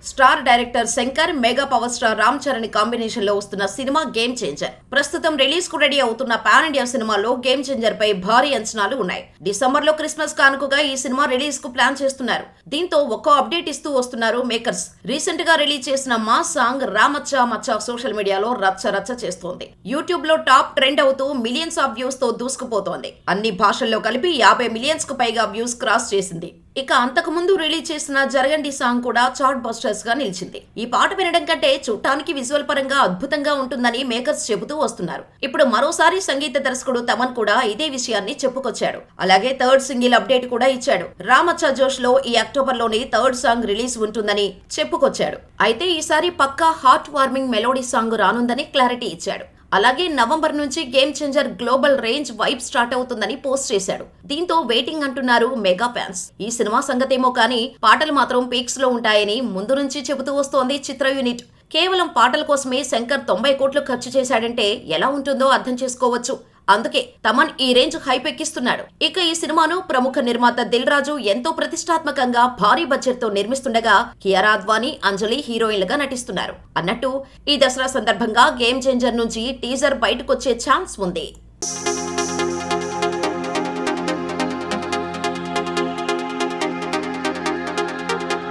Star director Shankar, mega power star Ram Charan combination లో వస్తున్న cinema game changer. ప్రస్తుతం రిలీజ్ కు రెడీ అవుతున్న పాన్ ఇండియా సినిమాలో గేమ్ చేంజర్ పై భారీ అంచనాలు ఉన్నాయి. డిసెంబర్ లో క్రిస్మస్ కానుకగా ఈ సినిమా రిలీజ్ కు ప్లాన్ చేస్తున్నారు. దీంతో ఒక్కో అప్డేట్ ఇస్తూ వస్తున్నారు మేకర్స్. రీసెంట్ గా రిలీజ్ చేసిన మా సాంగ్ రామచ్చా మచ్చా సోషల్ మీడియాలో రచ్చ రచ్చ చేస్తోంది. యూట్యూబ్ లో టాప్ ట్రెండ్ అవుతూ మిలియన్స్ ఆఫ్ వ్యూస్ తో దూసుకుపోతోంది. అన్ని భాషల్లో కలిపి 50 మిలియన్స్ కు పైగా వ్యూస్ క్రాస్ చేసింది. ఇక అంతకు ముందు రిలీజ్ చేసిన జరగండి సాంగ్ కూడా చార్ట్ బస్టర్స్ గా నిలిచింది. ఈ పాట వినడం కంటే చూడటానికి విజువల్ పరంగా అద్భుతంగా ఉంటుందని మేకర్స్ చెబుతూ వస్తున్నారు. ఇప్పుడు మరోసారి సంగీత దర్శకుడు తమన్ కూడా ఇదే విషయాన్ని చెప్పుకొచ్చాడు. అలాగే థర్డ్ సింగిల్ అప్డేట్ కూడా ఇచ్చాడు. రామచ్చా జోష్ లో ఈ అక్టోబర్ లోనే థర్డ్ సాంగ్ రిలీజ్ ఉంటుందని చెప్పుకొచ్చాడు. అయితే ఈసారి పక్కా హార్ట్ వార్మింగ్ మెలోడీ సాంగ్ రానుందని క్లారిటీ ఇచ్చాడు. అలాగే నవంబర్ నుంచి game changer global range vibe start అవుతుందని పోస్ట్ చేశాడు. దీంతో వెయిటింగ్ అంటున్నారు మెగా ఫ్యాన్స్. ఈ సినిమా సంగతేమో కానీ పాటలు మాత్రం పీక్స్ లో ఉంటాయని ముందు నుంచి చెబుతూ వస్తోంది చిత్ర యూనిట్. కేవలం పాటల కోసమే శంకర్ 90 కోట్లు ఖర్చు చేశాడంటే ఎలా ఉంటుందో అర్థం చేసుకోవచ్చు. అందుకే తమన్ ఈ రేంజ్ హైప్ ఎక్కిస్తున్నాడు. ఇక ఈ సినిమాను ప్రముఖ నిర్మాత దిల్ రాజు ఎంతో ప్రతిష్టాత్మకంగా భారీ బడ్జెట్ తో నిర్మిస్తుండగా కియారా అద్వానీ, అంజలి హీరోయిన్లుగా నటిస్తున్నారు. అన్నట్టు ఈ దసరా సందర్భంగా గేమ్ చేంజర్ నుంచి టీజర్ బయటకొచ్చే ఛాన్స్ ఉంది.